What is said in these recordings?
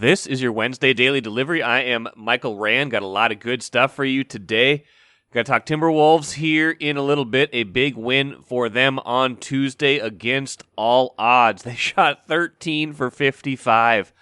This is your Wednesday Daily Delivery. I am Michael Rand. Got a lot of good stuff for you today. Got to talk Timberwolves here in a little bit. A big win for them on Tuesday against all odds. They shot 13 for 55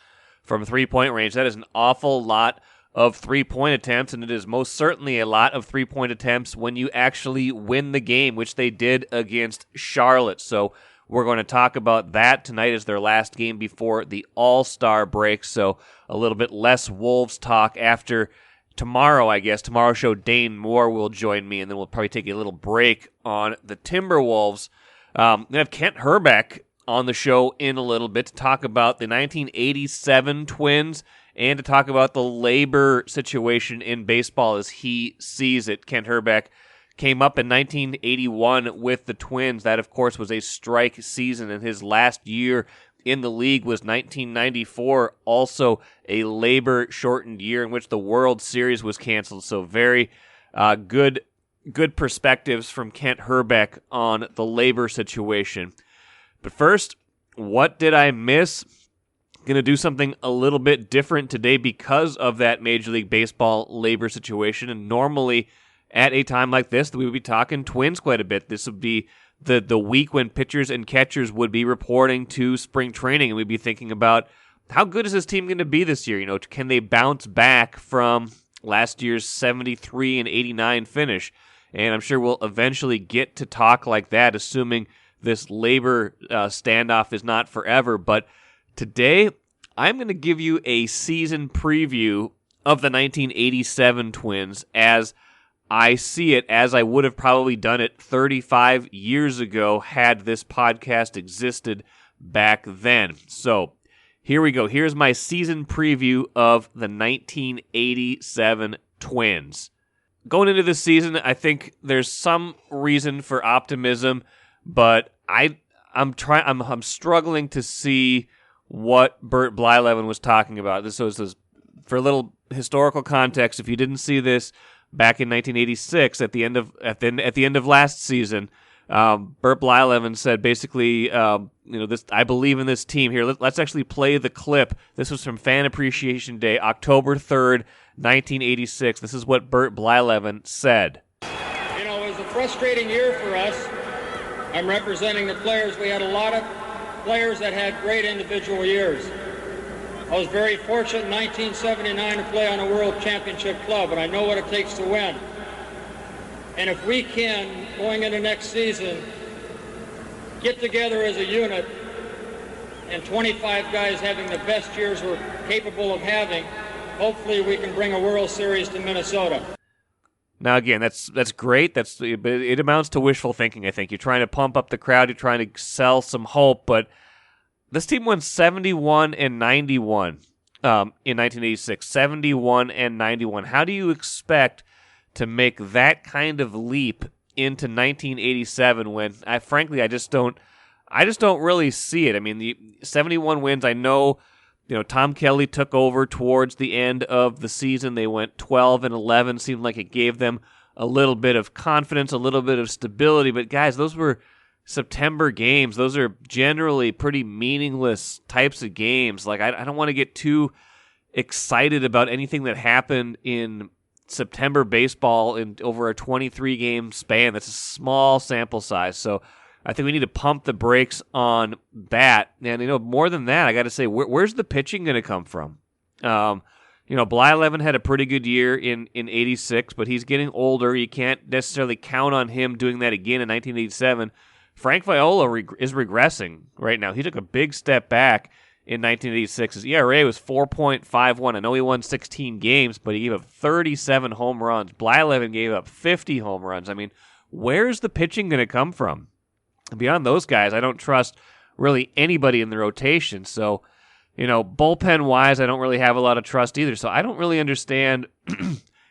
from three-point range. That is an awful lot of three-point attempts, and it is most certainly a lot of three-point attempts when you actually win the game, which they did against Charlotte. So we're going to talk about that. Tonight is their last game before the All-Star break, so a little bit less Wolves talk after tomorrow, I guess. Tomorrow's show, Dane Moore will join me, and then we'll probably take a little break on the Timberwolves. We have Kent Hrbek on the show in a little bit to talk about the 1987 Twins and to talk about the labor situation in baseball as he sees it. Kent Hrbek came up in 1981 with the Twins. That, of course, was a strike season, and his last year in the league was 1994, also a labor-shortened year in which the World Series was canceled. So very good perspectives from Kent Hrbek on the labor situation. But first, what did I miss? Going to do something a little bit different today because of that Major League Baseball labor situation, and normally at a time like this, we would be talking Twins quite a bit. This would be the week when pitchers and catchers would be reporting to spring training, and we'd be thinking about how good is this team going to be this year? You know, can they bounce back from last year's 73 and 89 finish? And I'm sure we'll eventually get to talk like that, assuming this labor standoff is not forever. But today, I'm going to give you a season preview of the 1987 Twins as I see it, as I would have probably done it 35 years ago had this podcast existed back then. So here we go. Here's my season preview of the 1987 Twins. Going into this season, I think there's some reason for optimism, but I'm struggling to see what Bert Blyleven was talking about. This was for a little historical context. If you didn't see this back in 1986, at the end of last season, Bert Blyleven said basically, this, I believe in this team. Here, let's actually play the clip. This was from Fan Appreciation Day, October 3rd, 1986. This is what Bert Blyleven said. You know, it was a frustrating year for us. I'm representing the players. We had a lot of players that had great individual years. I was very fortunate in 1979 to play on a World Championship club, and I know what it takes to win. And if we can, going into next season, get together as a unit, and 25 guys having the best years we're capable of having, hopefully we can bring a World Series to Minnesota. Now, again, that's great. It amounts to wishful thinking, I think. You're trying to pump up the crowd. You're trying to sell some hope, but this team won 71 and 91 in 1986. 71 and 91. How do you expect to make that kind of leap into 1987 when, frankly, I just don't really see it. I mean, the 71 wins, I know, Tom Kelly took over towards the end of the season. They went 12 and 11. Seemed like it gave them a little bit of confidence, a little bit of stability. But guys, those were September games. Those are generally pretty meaningless types of games. Like, I don't want to get too excited about anything that happened in September baseball in over a 23-game span. That's a small sample size. So I think we need to pump the brakes on that. And, more than that, I got to say, where's the pitching going to come from? Blyleven had a pretty good year in 86, but he's getting older. You can't necessarily count on him doing that again in 1987. Frank Viola is regressing right now. He took a big step back in 1986. His ERA was 4.51. I know he won 16 games, but he gave up 37 home runs. Blyleven gave up 50 home runs. I mean, where's the pitching going to come from? Beyond those guys, I don't trust really anybody in the rotation. So, bullpen-wise, I don't really have a lot of trust either. So I don't really understand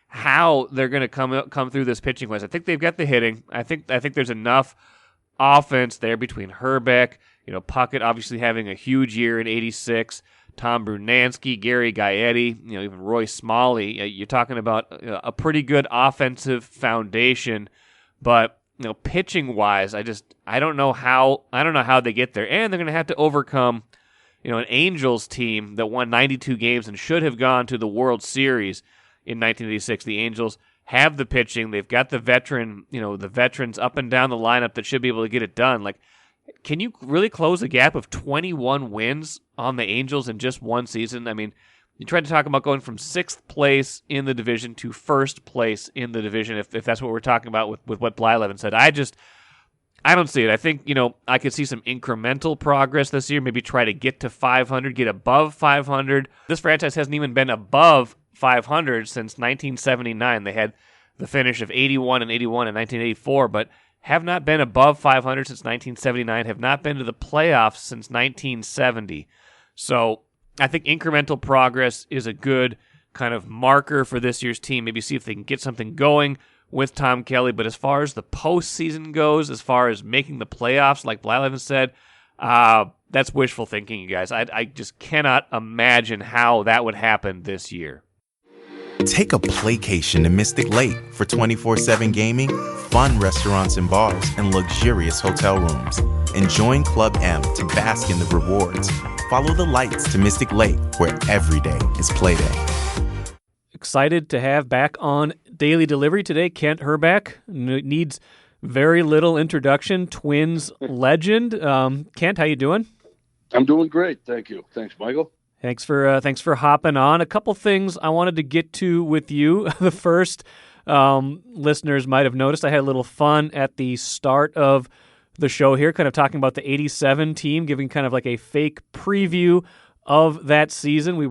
how they're going to come through this pitching-wise. I think they've got the hitting. I think there's enough offense there between Hrbek, Puckett obviously having a huge year in 86, Tom Brunansky, Gary Gaetti, even Roy Smalley. You're talking about a pretty good offensive foundation, but pitching wise, I don't know how they get there, and they're going to have to overcome an Angels team that won 92 games and should have gone to the World Series in 1986. The Angels have the pitching. They've got the veterans up and down the lineup that should be able to get it done. Like, can you really close a gap of 21 wins on the Angels in just one season? I mean, you tried to talk about going from 6th place in the division to 1st place in the division, if that's what we're talking about with what Blyleven said. I don't see it. I think, I could see some incremental progress this year, maybe try to get to 500, get above 500. This franchise hasn't even been above 500 since 1979. They had the finish of 81 and 81 in 1984, but have not been above 500 since 1979, have not been to the playoffs since 1970. So I think incremental progress is a good kind of marker for this year's team. Maybe see if they can get something going with Tom Kelly. But as far as the postseason goes, as far as making the playoffs, like Blyleven said, that's wishful thinking, you guys. I just cannot imagine how that would happen this year. Take a playcation to Mystic Lake for 24/7 gaming, fun restaurants and bars, and luxurious hotel rooms. And join Club M to bask in the rewards. Follow the lights to Mystic Lake, where every day is play day. Excited to have back on Daily Delivery today, Kent Hrbek. Needs very little introduction, Twins legend. Kent, how you doing? I'm doing great, thank you. Thanks, Michael. Thanks for hopping on. A couple things I wanted to get to with you. The first, listeners might have noticed I had a little fun at the start of the show here, kind of talking about the 87 team, giving kind of like a fake preview of that season. We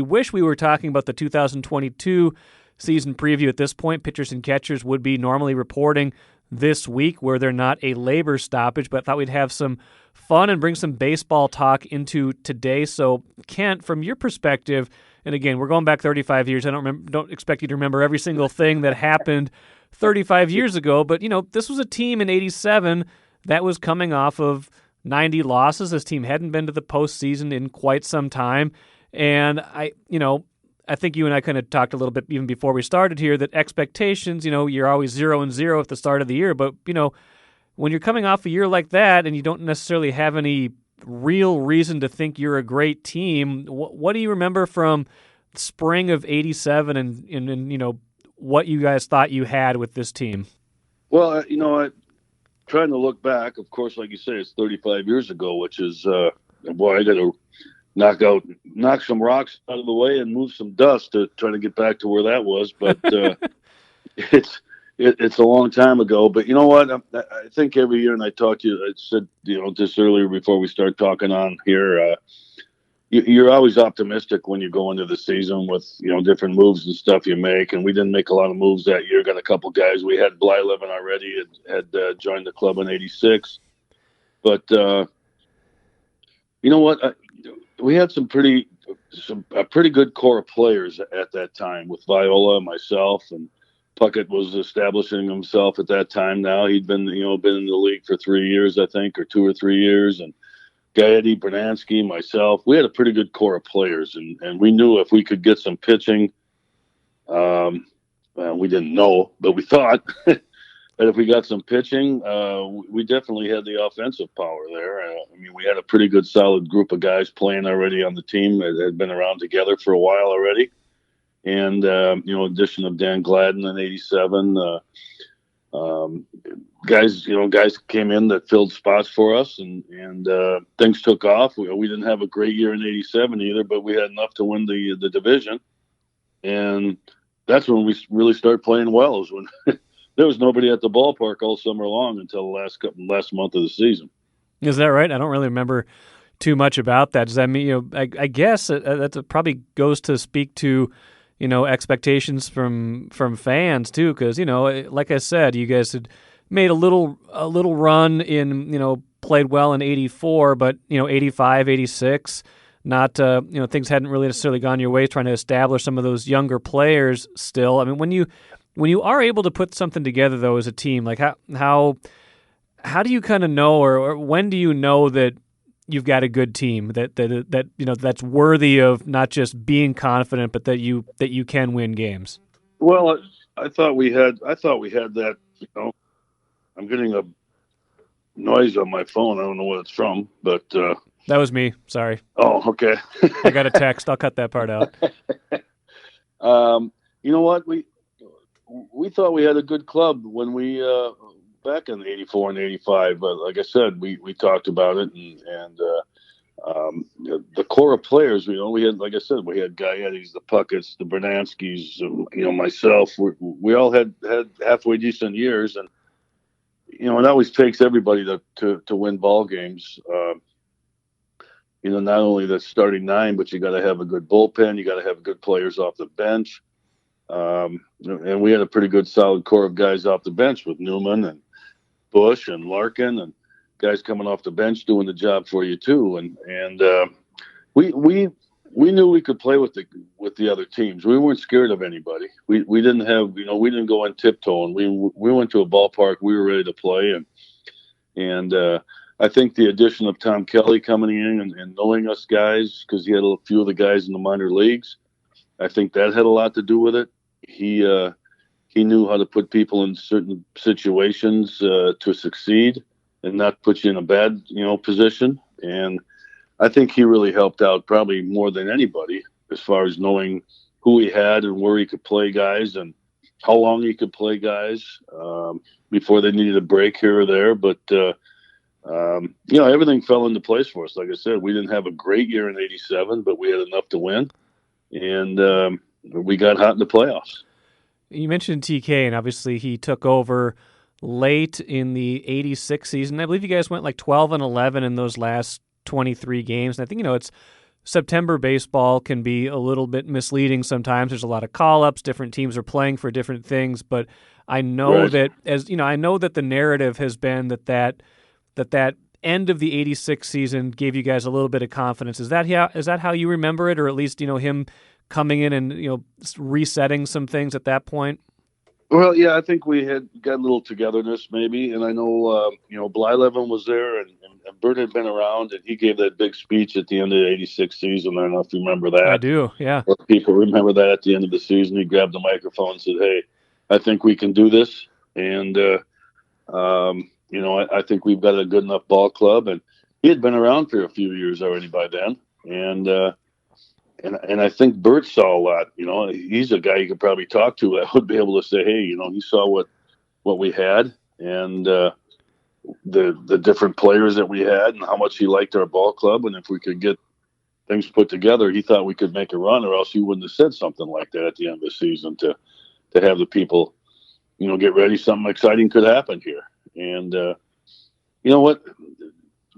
wish we were talking about the 2022 season preview at this point. Pitchers and catchers would be normally reporting this week where they're not a labor stoppage, but I thought we'd have some fun and bring some baseball talk into today. So, Kent, from your perspective, and again, we're going back 35 years. I don't expect you to remember every single thing that happened 35 years ago, but this was a team in 87 that was coming off of 90 losses. This team hadn't been to the postseason in quite some time, and I think you and I kind of talked a little bit even before we started here that expectations, you're always 0-0 at the start of the year, but when you're coming off a year like that and you don't necessarily have any real reason to think you're a great team, what do you remember from spring of 87 and what you guys thought you had with this team? Well, trying to look back, of course, like you say, it's 35 years ago, which is, I got to knock some rocks out of the way and move some dust to try to get back to where that was. But it's a long time ago. But you know what? I think every year, and I talked to you, I said, just earlier before we start talking on here, you're always optimistic when you go into the season with, different moves and stuff you make. And we didn't make a lot of moves that year. Got a couple guys. We had Blyleven already had joined the club in 86. But you know what? We had a pretty good core of players at that time with Viola, myself, and Puckett was establishing himself at that time. Now he'd been in the league for 3 years, I think, or 2 or 3 years, and Gaetti, Bernansky, myself. We had a pretty good core of players, and we knew if we could get some pitching, we didn't know, but we thought that if we got some pitching, we definitely had the offensive power there. We had a pretty good, solid group of guys playing already on the team that had been around together for a while already. And, addition of Dan Gladden in 87, guys came in that filled spots for us, and things took off. We didn't have a great year in 87 either, but we had enough to win the division. And that's when we really started playing well, is when there was nobody at the ballpark all summer long until the last month of the season. Is that right? I don't really remember too much about that. Does that mean, I guess that probably goes to speak to, expectations from fans too, because, like I said, you guys had made a little run in, played well in 84, but, 85, 86, not, things hadn't really necessarily gone your way, trying to establish some of those younger players still. I mean, when you are able to put something together, though, as a team, like how do you kind of know, or when do you know that you've got a good team that that's worthy of not just being confident, but that you can win games? Well, I thought we had that. I'm getting a noise on my phone. I don't know what it's from, but That was me. Sorry. Oh, okay. I got a text. I'll cut that part out. You know what? We thought we had a good club when we back in '84 and '85. But like I said, we talked about it, and the core of players. We had, like I said, we had Gaettis, the Puckett's, the Bernanskis, myself. We all had halfway decent years, and it always takes everybody to win ball games. Not only the starting nine, but you got to have a good bullpen. You got to have good players off the bench. And we had a pretty good solid core of guys off the bench with Newman and Bush and Larkin and guys coming off the bench doing the job for you too. And we knew we could play with the other teams. We weren't scared of anybody. We didn't have, we didn't go on tiptoeing. We went to a ballpark. We were ready to play. And I think the addition of Tom Kelly coming in and knowing us guys, because he had a few of the guys in the minor leagues, I think that had a lot to do with it. He knew how to put people in certain situations to succeed and not put you in a bad, position. And I think he really helped out probably more than anybody as far as knowing who he had and where he could play guys and how long he could play guys before they needed a break here or there. But, everything fell into place for us. Like I said, we didn't have a great year in '87, but we had enough to win. And we got hot in the playoffs. You mentioned TK, and obviously he took over late in the '86 season. I believe you guys went like 12-11 in those last 23 games. And I think, it's September baseball can be a little bit misleading sometimes. There's a lot of call-ups. Different teams are playing for different things. But I know that I know that the narrative has been that end of the '86 season gave you guys a little bit of confidence. Is that how you remember it, or at least him coming in and resetting some things at that point? Well, yeah, I think we had got a little togetherness maybe, and I know Blyleven was there, and Bert had been around, and he gave that big speech at the end of the '86 season. I don't know if you remember that. I do, yeah. Or people remember that at the end of the season. He grabbed the microphone and said, "Hey, I think we can do this," and I think we've got a good enough ball club, and he had been around for a few years already by then, and I think Bert saw a lot. He's a guy you could probably talk to that would be able to say, "Hey, he saw what we had, and the different players that we had, and how much he liked our ball club, and if we could get things put together, he thought we could make a run, or else he wouldn't have said something like that at the end of the season to have the people, get ready. Something exciting could happen here." And you know what?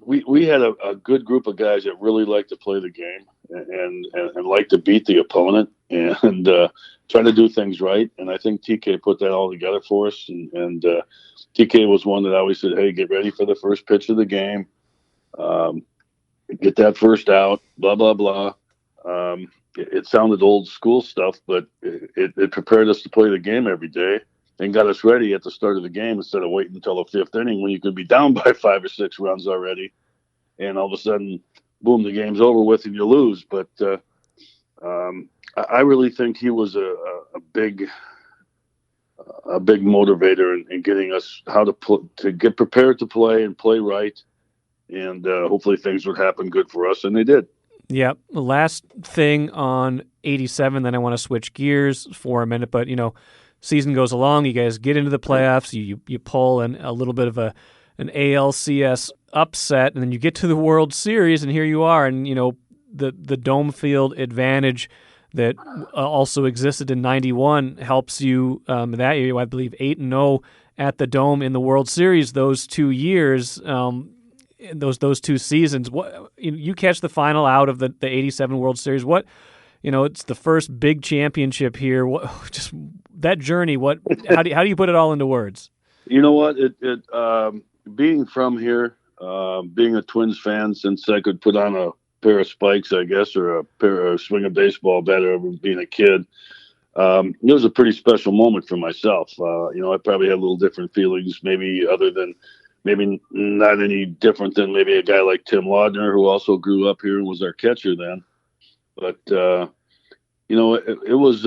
We had a good group of guys that really like to play the game and like to beat the opponent and try to do things right. And I think TK put that all together for us. And TK was one that always said, "Hey, get ready for the first pitch of the game. Get that first out, blah, blah, blah." It sounded old school stuff, but it prepared us to play the game every day and got us ready at the start of the game instead of waiting until the fifth inning when you could be down by 5 or 6 runs already. And all of a sudden, boom, the game's over with and you lose. But I really think he was a big motivator in getting us how to get prepared to play and play right. And hopefully things would happen good for us, and they did. Yeah. The last thing on '87, then I want to switch gears for a minute. But, season goes along, you guys get into the playoffs, you pull in a little bit of an ALCS upset, and then you get to the World Series, and here you are, and the dome field advantage that also existed in '91 helps you that year. I believe 8-0 at the Dome in the World Series those 2 years. Those 2 seasons. What you catch the final out of the '87 World Series. What it's the first big championship here. Just that journey. How do you put it all into words? You know what? Being from here, being a Twins fan since I could put on a pair of spikes, I guess, or a swing a baseball bat over being a kid. It was a pretty special moment for myself. I probably had a little different feelings, maybe not any different than maybe a guy like Tim Laudner, who also grew up here and was our catcher then. But, it was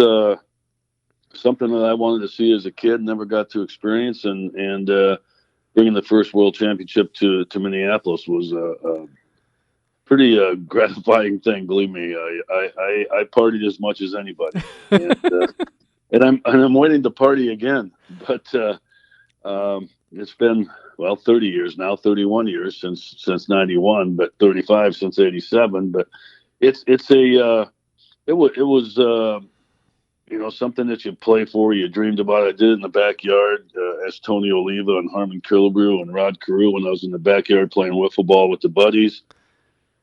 something that I wanted to see as a kid, never got to experience. And bringing the first World Championship to Minneapolis was pretty gratifying thing. Believe me, I partied as much as anybody, and I'm waiting to party again. But it's been 30 years now, 31 years since '91, but 35 since '87. But it was something that you play for, you dreamed about. I did it in the backyard as Tony Oliva and Harmon Killebrew and Rod Carew when I was in the backyard playing wiffle ball with the buddies.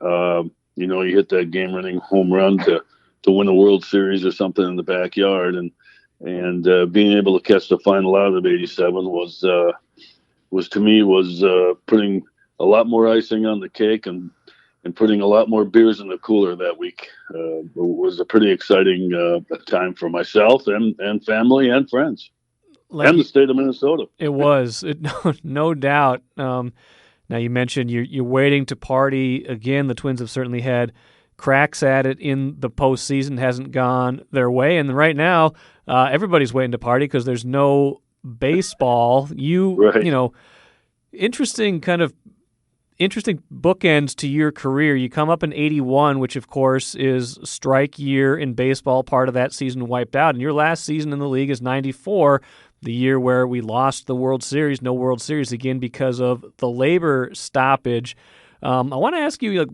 You hit that game-winning home run to win a World Series or something in the backyard, and being able to catch the final out of '87 was to me putting a lot more icing on the cake and putting a lot more beers in the cooler that week. It was a pretty exciting time for myself and family and friends, and the state of Minnesota. It was, no doubt. Now, you mentioned you're waiting to party again. The Twins have certainly had cracks at it in the postseason. Hasn't gone their way. And right now, everybody's waiting to party because there's no baseball. Interesting bookends to your career. You come up in '81, which, of course, is strike year in baseball. Part of that season wiped out. And your last season in the league is '94. The year where we lost the World Series, no World Series again because of the labor stoppage. I want to ask you,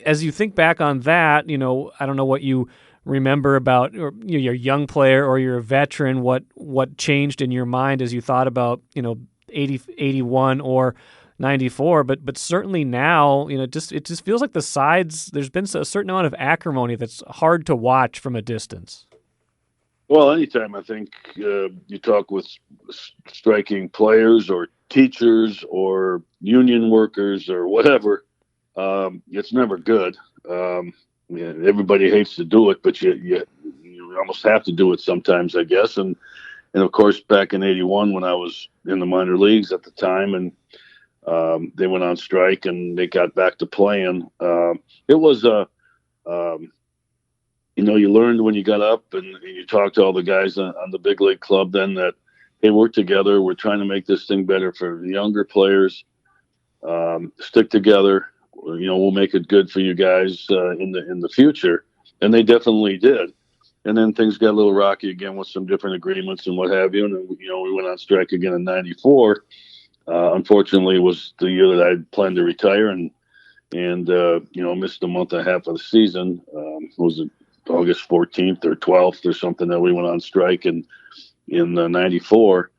as you think back on that, I don't know what you remember about you're a young player or you're a veteran, what changed in your mind as you thought about, 81 or 94, but certainly now, it just feels like the sides, there's been a certain amount of acrimony that's hard to watch from a distance. Well, anytime I think you talk with striking players or teachers or union workers or whatever, it's never good. Everybody hates to do it, but you almost have to do it sometimes, I guess. And of course, back in '81 when I was in the minor leagues at the time, and they went on strike and they got back to playing. It was you learned when you got up and you talked to all the guys on the big league club then that, hey, work together. We're trying to make this thing better for the younger players. Stick together. We'll make it good for you guys in the future. And they definitely did. And then things got a little rocky again with some different agreements and what have you. And, we went on strike again in '94. Unfortunately, it was the year that I planned to retire and missed a month and a half of the season. Was it August 14th or 12th or something that we went on strike in '94.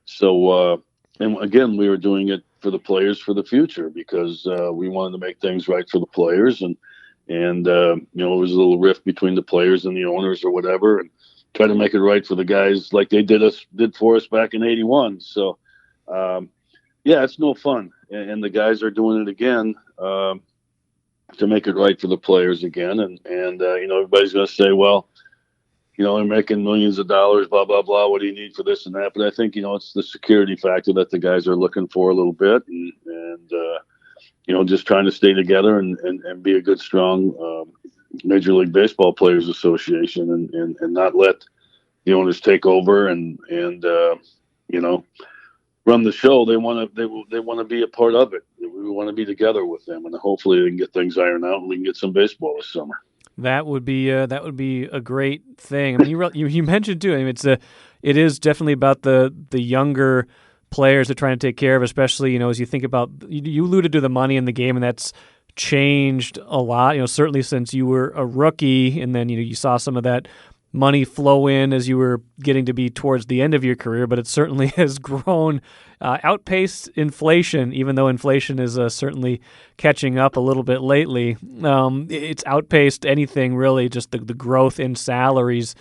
So, and again, we were doing it for the players for the future because we wanted to make things right for the players. And it was a little rift between the players and the owners or whatever, and try to make it right for the guys like they did for us back in '81. So, it's no fun. And the guys are doing it again. To make it right for the players again. And everybody's going to say, well, they're making millions of dollars, blah, blah, blah. What do you need for this and that? But I think, it's the security factor that the guys are looking for a little bit and just trying to stay together and be a good, strong Major League Baseball Players Association and not let the owners take over and run the show. They want to be a part of it. We want to be together with them, and hopefully they can get things ironed out and we can get some baseball this summer. That would be a great thing. I mean, you mentioned too. I mean, it is definitely about the younger players they're trying to take care of, especially as you think about. You alluded to the money in the game, and that's changed a lot. Certainly since you were a rookie, and then you saw some of that money flow in as you were getting to be towards the end of your career, but it certainly has grown, outpaced inflation, even though inflation is certainly catching up a little bit lately. It's outpaced anything really, just the growth in salaries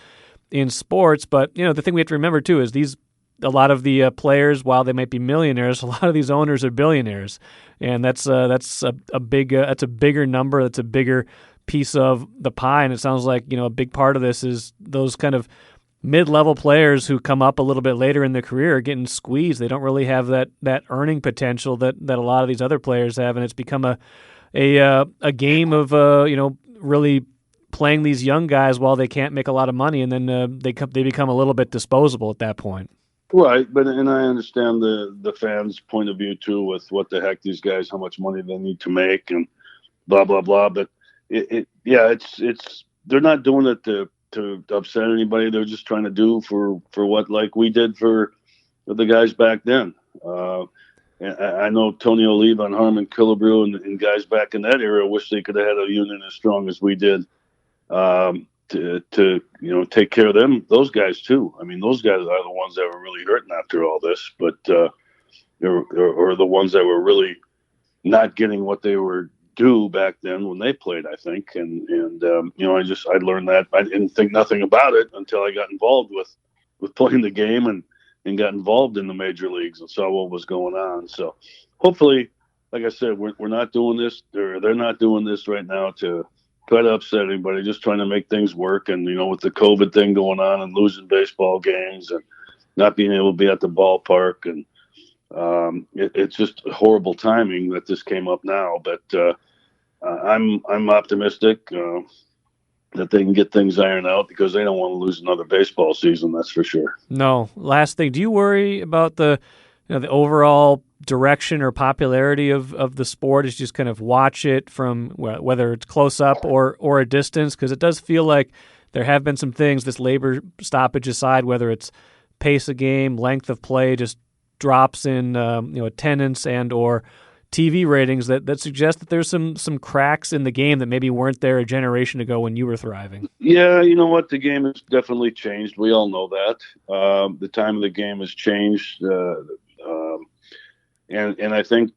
in sports. But, the thing we have to remember too is a lot of the players, while they might be millionaires, a lot of these owners are billionaires. And that's a bigger number. That's a bigger piece of the pie, and it sounds like a big part of this is those kind of mid-level players who come up a little bit later in their career are getting squeezed. They don't really have that earning potential that a lot of these other players have, and it's become a game of really playing these young guys while they can't make a lot of money, and then they become a little bit disposable at that point. Right, and I understand the fans' point of view too, with what the heck these guys, how much money they need to make, and blah blah blah. But it's they're not doing it to upset anybody. They're just trying to do for what, like we did for the guys back then. And I know Tony Oliva and Harmon Killebrew and guys back in that era wish they could have had a union as strong as we did, to take care of those guys too. I mean, those guys are the ones that were really hurting after all this, but or the ones that were really not getting what they were due back then when they played, I think. And I learned that. I didn't think nothing about it until I got involved with playing the game and got involved in the major leagues and saw what was going on. So hopefully, like I said, we're not doing this. They're not doing this right now to try to upset anybody, just trying to make things work. And, with the COVID thing going on and losing baseball games and not being able to be at the ballpark. And it's just horrible timing that this came up now. But I'm optimistic that they can get things ironed out, because they don't want to lose another baseball season. That's for sure. No. Last thing, do you worry about the overall direction or popularity of the sport? Is just kind of watch it from whether it's close up or a distance? Because it does feel like there have been some things, this labor stoppage aside, whether it's pace of game, length of play, just drops in attendance and or TV ratings that suggest that there's some cracks in the game that maybe weren't there a generation ago when you were thriving. Yeah, you know what? The game has definitely changed. We all know that. The time of the game has changed. And I think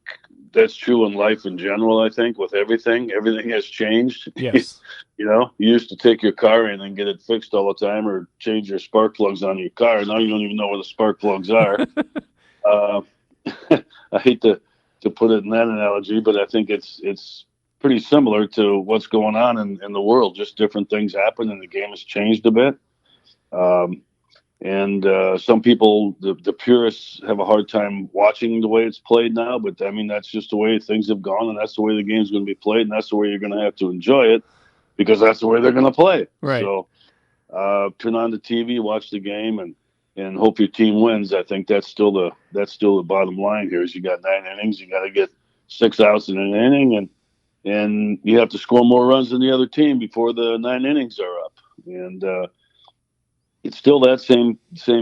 that's true in life in general. I think with everything has changed. Yes. You used to take your car in and get it fixed all the time, or change your spark plugs on your car. Now you don't even know where the spark plugs are. I hate to put it in that analogy, but I think it's pretty similar to what's going on in the world. Just different things happen, and the game has changed a bit. And some people, the purists, have a hard time watching the way it's played now. But I mean, that's just the way things have gone, and that's the way the game's going to be played, and that's the way you're going to have to enjoy it, because that's the way they're going to play. Right. So turn on the TV, watch the game, and hope your team wins. I think that's still the bottom line here. Is you got 9 innings, you got to get 6 outs in an inning, and you have to score more runs than the other team before the 9 innings are up. And it's still that same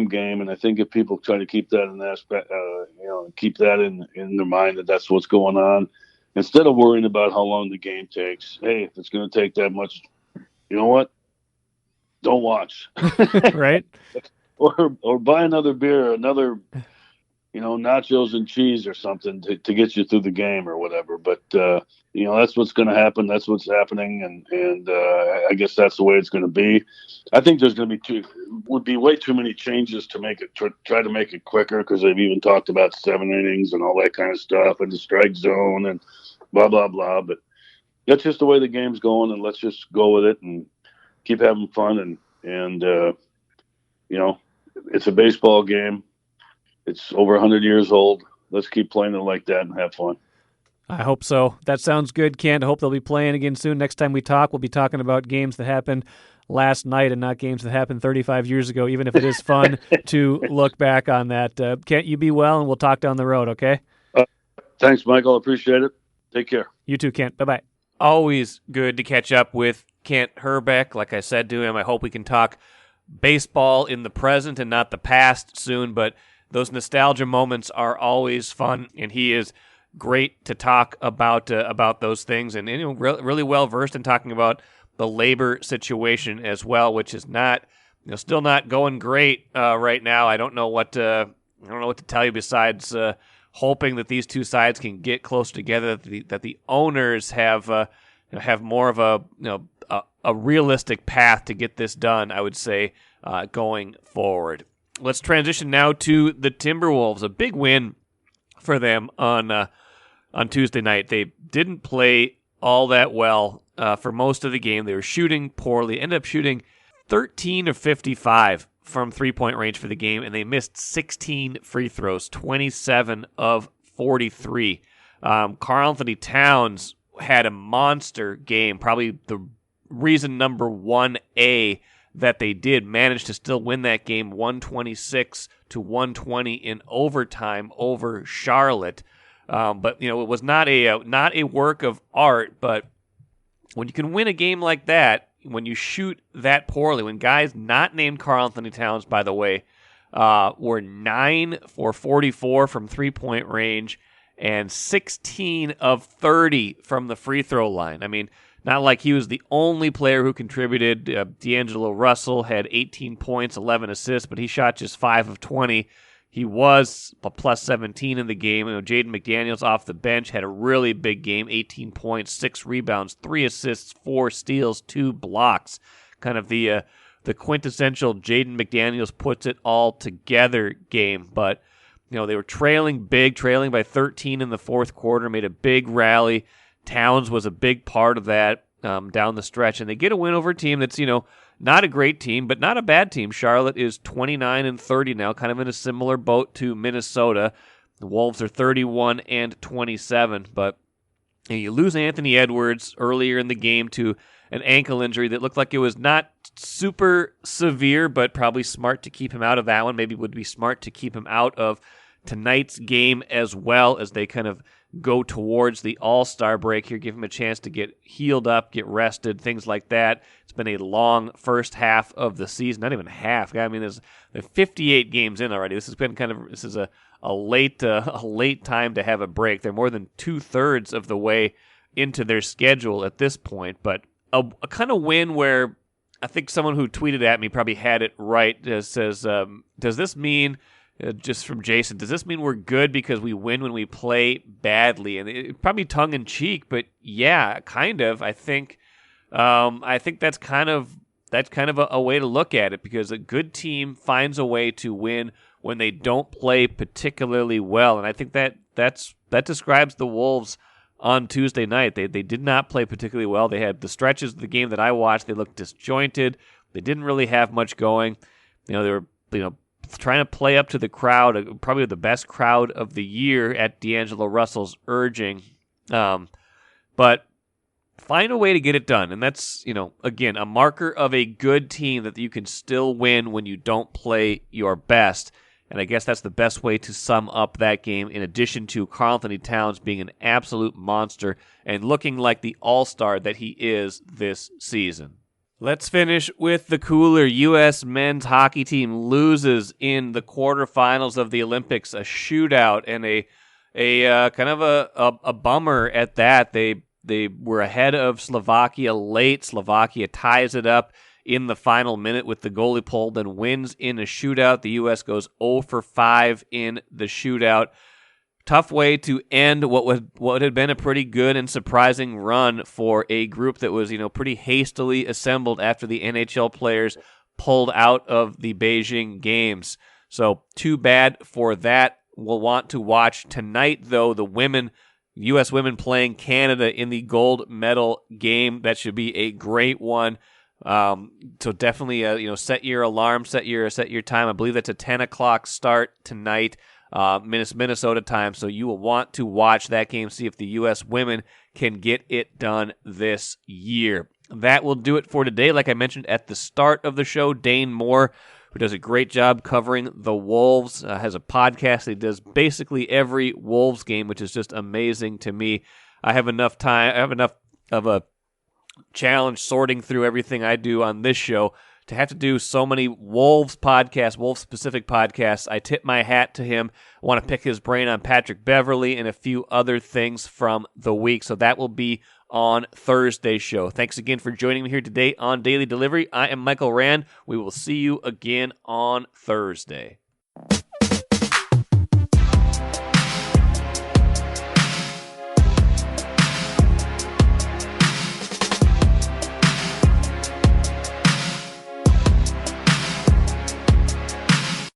game, and I think if people try to keep that in aspect, keep that in their mind that's what's going on, instead of worrying about how long the game takes. Hey, if it's going to take that much, you know what? Don't watch. Right. Or buy another beer, another, nachos and cheese or something to get you through the game or whatever. But that's what's going to happen. That's what's happening, and I guess that's the way it's going to be. I think there's going to be way too many changes to make it try to make it quicker, because they've even talked about 7 innings and all that kind of stuff, and the strike zone and blah blah blah. But that's just the way the game's going, and let's just go with it and keep having fun. And it's a baseball game. It's over 100 years old. Let's keep playing it like that and have fun. I hope so. That sounds good, Kent. I hope they'll be playing again soon. Next time we talk, we'll be talking about games that happened last night and not games that happened 35 years ago, even if it is fun to look back on that. Kent, you be well, and we'll talk down the road, okay? Thanks, Michael. I appreciate it. Take care. You too, Kent. Bye-bye. Always good to catch up with Kent Hrbek. Like I said to him, I hope we can talk baseball in the present and not the past soon, but those nostalgia moments are always fun, and he is great to talk about those things, and really well versed in talking about the labor situation as well, which is not still not going great right now. I don't know what to tell you besides hoping that these two sides can get close together, that the owners have more of a realistic path to get this done, I would say, going forward. Let's transition now to the Timberwolves. A big win for them on Tuesday night. They didn't play all that well for most of the game. They were shooting poorly. Ended up shooting 13 of 55 from three-point range for the game, and they missed 16 free throws, 27 of 43. Karl-Anthony Towns had a monster game, probably the reason number 1A that they did manage to still win that game 126-120 in overtime over Charlotte. But it was not a work of art, but when you can win a game like that, when you shoot that poorly, when guys not named Karl Anthony Towns, by the way, were 9 for 44 from three-point range and 16 of 30 from the free throw line. I mean, not like he was the only player who contributed. D'Angelo Russell had 18 points, 11 assists, but he shot just 5 of 20. He was a plus 17 in the game. Jaden McDaniels off the bench had a really big game, 18 points, 6 rebounds, 3 assists, 4 steals, 2 blocks. Kind of the quintessential Jaden McDaniels puts it all together game. But they were trailing by 13 in the fourth quarter, made a big rally. Towns was a big part of that down the stretch, and they get a win over a team that's not a great team, but not a bad team. Charlotte is 29-30 now, kind of in a similar boat to Minnesota. The Wolves are 31-27, but you lose Anthony Edwards earlier in the game to an ankle injury that looked like it was not super severe, but probably smart to keep him out of that one. Maybe it would be smart to keep him out of tonight's game as well, as they kind of go towards the All-Star break here, give him a chance to get healed up, get rested, things like that. It's been a long first half of the season, not even half. I mean, there's 58 games in already. This is a late time to have a break. They're more than 2/3 of the way into their schedule at this point, but a kind of win where I think someone who tweeted at me probably had it right. Says, does this mean, just from Jason, does this mean we're good because we win when we play badly? And probably tongue-in-cheek, but yeah, kind of. I think that's kind of a way to look at it, because a good team finds a way to win when they don't play particularly well. And I think that describes the Wolves on Tuesday night. They did not play particularly well. They had the stretches of the game that I watched. They looked disjointed. They didn't really have much going. They were trying to play up to the crowd, probably the best crowd of the year at D'Angelo Russell's urging. But find a way to get it done. And that's, again, a marker of a good team, that you can still win when you don't play your best. And I guess that's the best way to sum up that game, in addition to Karl Anthony Towns being an absolute monster and looking like the all-star that he is this season. Let's finish with the cooler. U.S. men's hockey team loses in the quarterfinals of the Olympics, a shootout, and a kind of a bummer at that. They were ahead of Slovakia late. Slovakia ties it up in the final minute with the goalie pull, then wins in a shootout. The U.S. goes 0 for 5 in the shootout. Tough way to end what had been a pretty good and surprising run for a group that was, pretty hastily assembled after the NHL players pulled out of the Beijing games. So too bad for that. We'll want to watch tonight, though, the U.S. women playing Canada in the gold medal game. That should be a great one. So definitely, set your alarm, set your time. I believe that's a 10 o'clock start tonight. Minnesota time, so you will want to watch that game, see if the U.S. women can get it done this year. That will do it for today. Like I mentioned at the start of the show, Dane Moore, who does a great job covering the Wolves, has a podcast. He does basically every Wolves game, which is just amazing to me. I have enough of a challenge sorting through everything I do on this show to have to do so many Wolves-specific podcasts. I tip my hat to him. I want to pick his brain on Patrick Beverley and a few other things from the week. So that will be on Thursday's show. Thanks again for joining me here today on Daily Delivery. I am Michael Rand. We will see you again on Thursday.